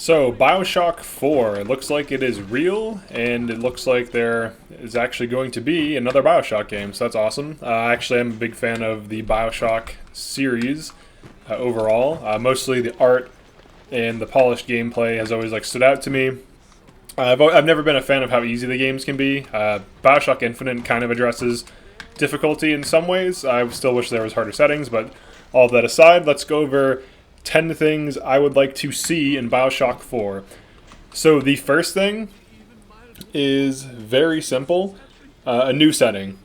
So, Bioshock 4, it looks like it is real, and it looks like there is actually going to be another Bioshock game, so that's awesome. Actually, I'm a big fan of the Bioshock series overall. Mostly the art and the polished gameplay has always stood out to me. I've never been a fan of how easy the games can be. Bioshock Infinite kind of addresses difficulty in some ways. I still wish there was harder settings, but all that aside, let's go over 10 things I would like to see in Bioshock 4. So the first thing is very simple, a new setting.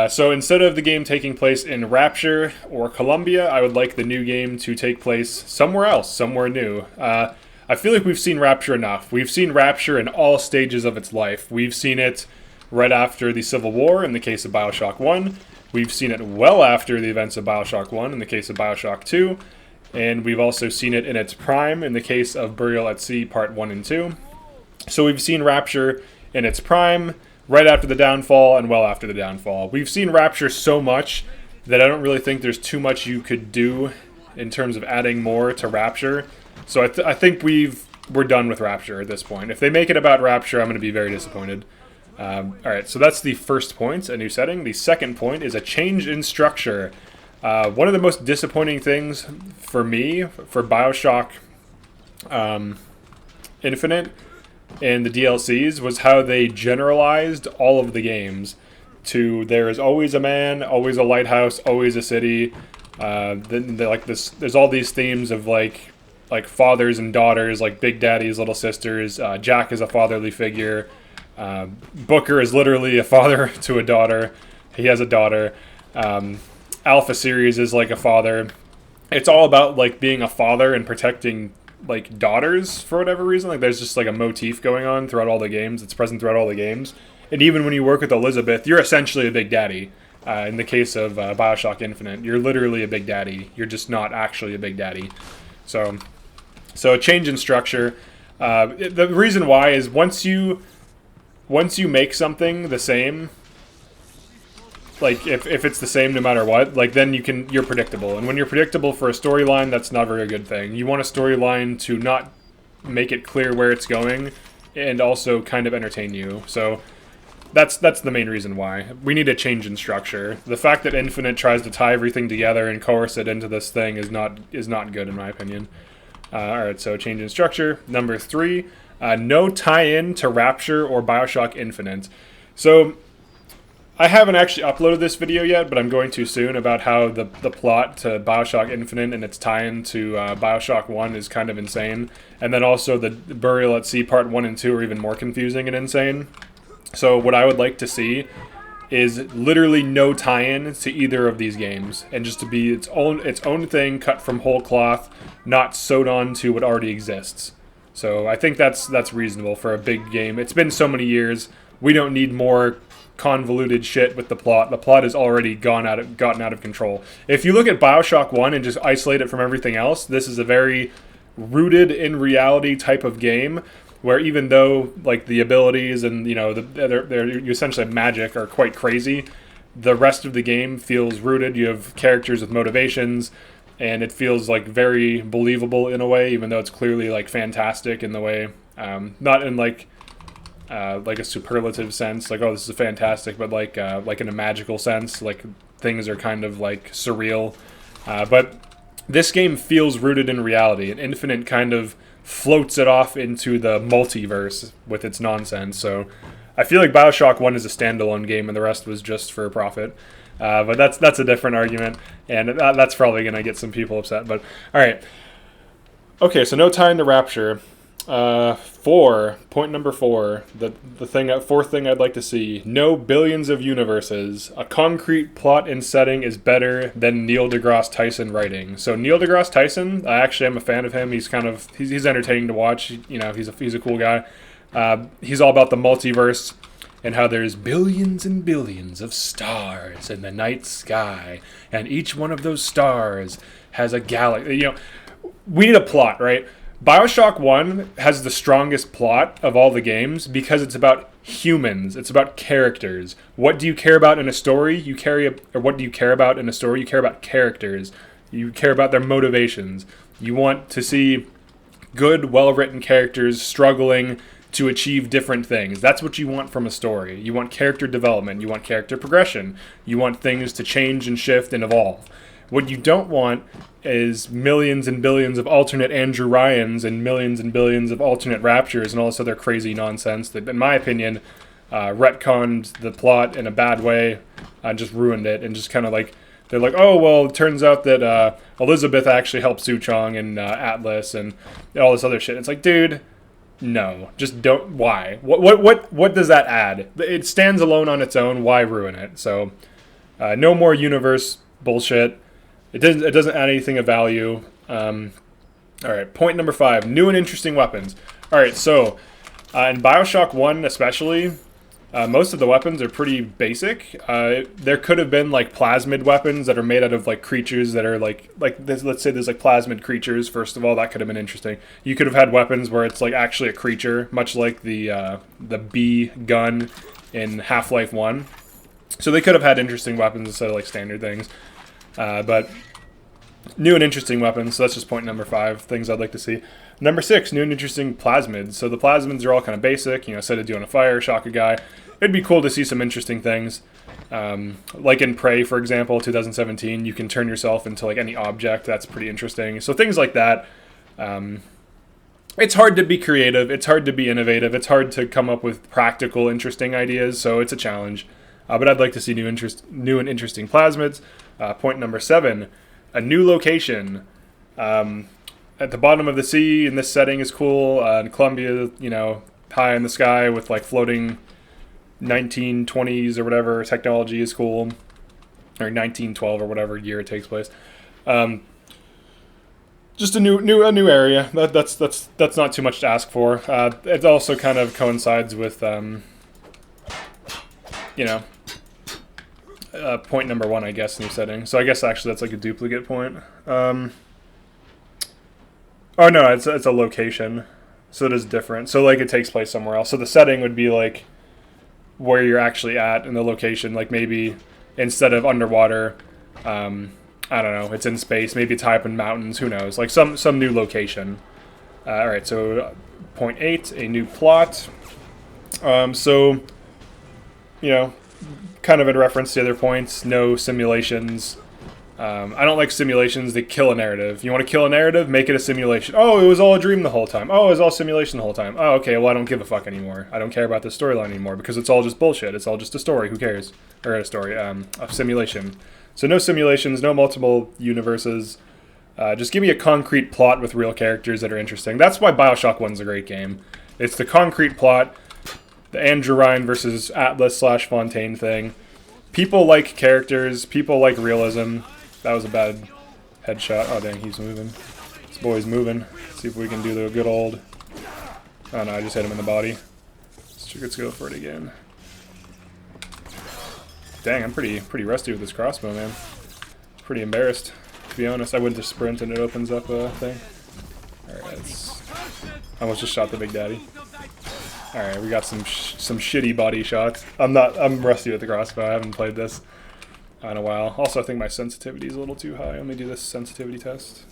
So instead of the game taking place in Rapture or Columbia, I would like the new game to take place somewhere else, somewhere new. I feel like we've seen Rapture enough. We've seen Rapture in all stages of its life. We've seen it right after the Civil War in the case of Bioshock 1. We've seen it well after the events of Bioshock 1 in the case of Bioshock 2. And we've also seen it in its prime in the case of Burial at Sea Part 1 and 2. So we've seen Rapture in its prime, right after the downfall, and well after the downfall. We've seen Rapture so much that I don't really think there's too much you could do in terms of adding more to Rapture. So I think we're done with Rapture at this point. If they make it about Rapture, I'm going to be very disappointed. Alright, so that's the first point, a new setting. The second point is a change in structure. One of the most disappointing things for me, for Bioshock Infinite and the DLCs, was how they generalized all of the games to there is always a man, always a lighthouse, always a city. Then there's all these themes of like fathers and daughters, like Big Daddies, little sisters. Jack is a fatherly figure. Booker is literally a father to a daughter. He has a daughter. Alpha Series is like a father. It's all about being a father and protecting daughters for whatever reason. There's just a motif going on throughout all the games. It's present throughout all the games. And even when you work with Elizabeth, you're essentially a big daddy. In the case of Bioshock Infinite, you're literally a big daddy. You're just not actually a big daddy. So a change in structure. The reason why is once you make something the same, if it's the same no matter what, then you're predictable. And when you're predictable for a storyline, that's not a very good thing. You want a storyline to not make it clear where it's going and also kind of entertain you. So that's the main reason why. We need a change in structure. The fact that Infinite tries to tie everything together and coerce it into this thing is not good in my opinion. Alright, so change in structure. Number 3, no tie-in to Rapture or Bioshock Infinite. So I haven't actually uploaded this video yet, but I'm going to soon, about how the plot to Bioshock Infinite and its tie-in to Bioshock 1 is kind of insane. And then also the Burial at Sea Part 1 and 2 are even more confusing and insane. So what I would like to see is literally no tie-in to either of these games, and just to be its own thing, cut from whole cloth, not sewed on to what already exists. So I think that's reasonable for a big game. It's been so many years. We don't need more convoluted shit with the plot. The plot has already gotten out of control. If you look at Bioshock 1 and just isolate it from everything else, this is a very rooted in reality type of game, where even though the abilities and they're essentially magic are quite crazy, the rest of the game feels rooted. You have characters with motivations, and it feels very believable in a way, even though it's clearly fantastic in the way, not in a superlative sense, oh, this is fantastic, but in a magical sense, things are kind of surreal. But this game feels rooted in reality, and Infinite kind of floats it off into the multiverse with its nonsense. So I feel like Bioshock 1 is a standalone game, and the rest was just for profit. But that's a different argument, and that's probably going to get some people upset. But all right. Okay, so no tie into Rapture. Point number 4, fourth thing I'd like to see: no billions of universes. A concrete plot and setting is better than Neil deGrasse Tyson writing. So Neil deGrasse Tyson, I actually am a fan of him. He's he's entertaining to watch. He's a cool guy. He's all about the multiverse and how there's billions and billions of stars in the night sky, and each one of those stars has a galaxy. We need a plot, right? Bioshock 1 has the strongest plot of all the games because it's about humans. It's about characters. What do you care about in a story? What do you care about in a story? You care about characters. You care about their motivations. You want to see good, well-written characters struggling to achieve different things. That's what you want from a story. You want character development. You want character progression. You want things to change and shift and evolve. What you don't want is millions and billions of alternate Andrew Ryans and billions of alternate Raptures and all this other crazy nonsense that, in my opinion, retconned the plot in a bad way, just ruined it, and just kind of like, they're like, oh, well, it turns out that Elizabeth actually helped Suchong and Atlas and all this other shit. It's like, dude, no, just don't. Why? What does that add? It stands alone on its own. Why ruin it? So, no more universe bullshit. It doesn't add anything of value. All right, point number 5: new and interesting weapons. All right, so in Bioshock 1 especially, most of the weapons are pretty basic. There could have been like plasmid weapons that are made out of like creatures that are like this, let's say there's like plasmid creatures. First of all, that could have been interesting. You could have had weapons where it's like actually a creature, much like the B gun in Half-Life 1. So they could have had interesting weapons instead of like standard things. But new and interesting weapons. So that's just point number 5. Things I'd like to see. Number 6, new and interesting plasmids. So the plasmids are all kind of basic. You know, set a dude on a fire, shock a guy. It'd be cool to see some interesting things. Like in Prey, for example, 2017, you can turn yourself into like any object. That's pretty interesting. So things like that. It's hard to be creative. It's hard to be innovative. It's hard to come up with practical, interesting ideas. So it's a challenge. But I'd like to see new and interesting plasmids. Point number 7, a new location. At the bottom of the sea in this setting is cool. In Columbia, you know, high in the sky with like floating 1920s or whatever technology is cool, or 1912 or whatever year it takes place. Just a new area. That's not too much to ask for. It also kind of coincides with you know, point number 1, I guess, new setting. So I guess actually that's like a duplicate point. Oh no, it's a location, so it is different. So like it takes place somewhere else. So the setting would be like where you're actually at in the location. Like maybe instead of underwater, I don't know, it's in space. Maybe it's high up in mountains. Who knows? Like some new location. All right. So point 8, a new plot. So you know, kind of in reference to the other points, no simulations. I don't like simulations that kill a narrative. You want to kill a narrative? Make it a simulation. Oh, it was all a dream the whole time. Oh, it was all simulation the whole time. Oh, okay, well, I don't give a fuck anymore. I don't care about this storyline anymore because it's all just bullshit. It's all just a story. Who cares? Or a story, a simulation. So no simulations, no multiple universes. Just give me a concrete plot with real characters that are interesting. That's why Bioshock 1's a great game. It's the concrete plot, the Andrew Ryan versus Atlas/Fontaine thing. People like characters. People like realism. That was a bad headshot. Oh, dang, he's moving. This boy's moving. Let's see if we can do the good old... Oh, no, I just hit him in the body. Let's go for it again. Dang, I'm pretty rusty with this crossbow, man. Pretty embarrassed, to be honest. I wouldn't just sprint and it opens up a thing. Alright, I almost just shot the Big Daddy. Alright, we got some shitty body shots. I'm rusty with the crossbow. I haven't played this in a while. Also, I think my sensitivity is a little too high. Let me do this sensitivity test.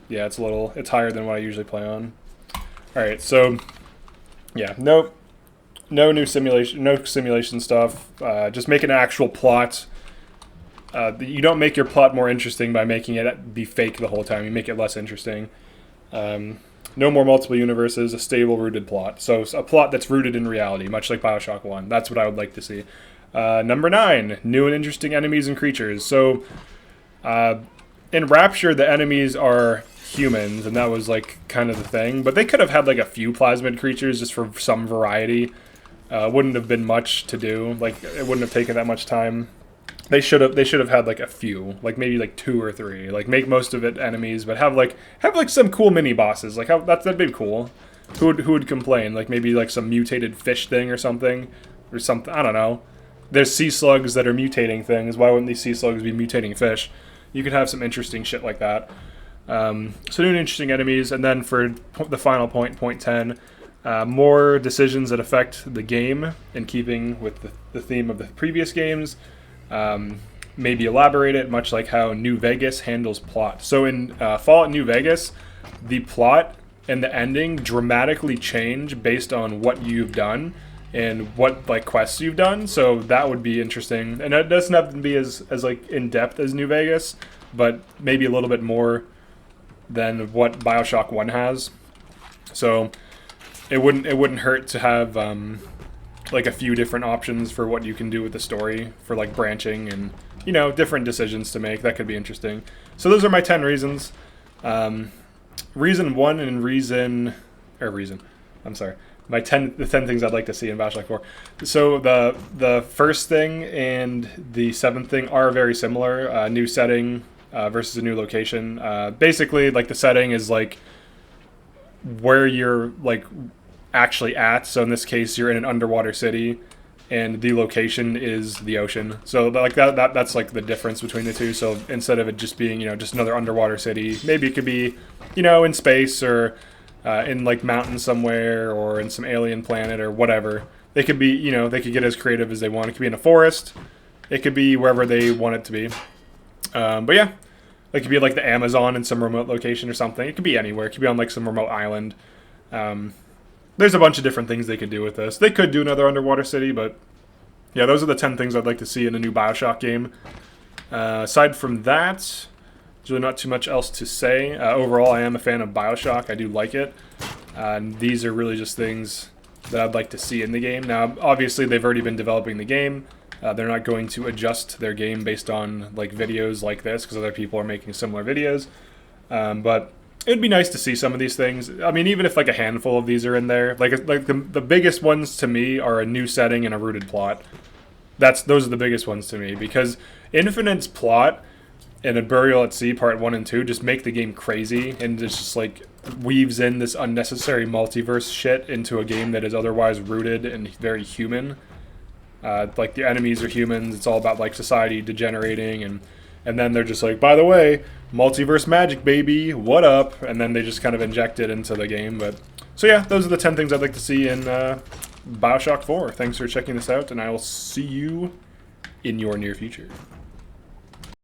Yeah, it's higher than what I usually play on. Alright, so yeah, no new simulation, no simulation stuff. Just make an actual plot. You don't make your plot more interesting by making it be fake the whole time. You make it less interesting. No more multiple universes, a stable, rooted plot. So a plot that's rooted in reality, much like Bioshock 1. That's what I would like to see. Number 9, new and interesting enemies and creatures. So in Rapture, the enemies are humans, and that was like kind of the thing. But they could have had like a few plasmid creatures just for some variety. Wouldn't have been much to do. Like it wouldn't have taken that much time. They should have had like a few, like maybe like 2 or 3. Like make most of it enemies, but have like some cool mini bosses. Like that'd be cool. Who would complain? Like maybe like some mutated fish thing or something. I don't know. There's sea slugs that are mutating things. Why wouldn't these sea slugs be mutating fish? You could have some interesting shit like that. So new and interesting enemies, and then for the final point, point 10, more decisions that affect the game in keeping with the theme of the previous games. Maybe elaborate it, much like how New Vegas handles plot. So in Fallout New Vegas, the plot and the ending dramatically change based on what you've done and what like quests you've done. So that would be interesting. And it doesn't have to be as like in depth as New Vegas, but maybe a little bit more than what Bioshock 1 has. So it wouldn't hurt to have like a few different options for what you can do with the story for like branching and, you know, different decisions to make. That could be interesting. So those are my 10 reasons. Reason 1 and my 10 things I'd like to see in Bioshock 4. So the first thing and the seventh thing are very similar. New setting versus a new location. Basically, like the setting is like where you're like actually at. So in this case, you're in an underwater city, and the location is the ocean. So like that's like the difference between the two. So instead of it just being, you know, just another underwater city, maybe it could be, you know, in space or in like mountains somewhere or in some alien planet or whatever. They could be, you know, they could get as creative as they want. It could be in a forest. It could be wherever they want it to be. But yeah, it could be like the Amazon in some remote location or something. It could be anywhere. It could be on like some remote island. There's a bunch of different things they could do with this. They could do another underwater city, but yeah, those are the 10 things I'd like to see in a new Bioshock game. Aside from that, there's really not too much else to say. Overall, I am a fan of Bioshock. I do like it. And these are really just things that I'd like to see in the game. Now, obviously, they've already been developing the game. They're not going to adjust their game based on like videos like this because other people are making similar videos. But it'd be nice to see some of these things. I mean, even if like a handful of these are in there, like the biggest ones to me are a new setting and a rooted plot. Those are the biggest ones to me, because Infinite's plot and A Burial at Sea Part 1 and 2 just make the game crazy, and it's just like weaves in this unnecessary multiverse shit into a game that is otherwise rooted and very human. Like the enemies are humans. It's all about like society degenerating, and then they're just like, by the way, multiverse magic, baby, what up? And then they just kind of inject it into the game. But so yeah, those are the 10 things I'd like to see in Bioshock 4. Thanks for checking this out, and I will see you in your near future.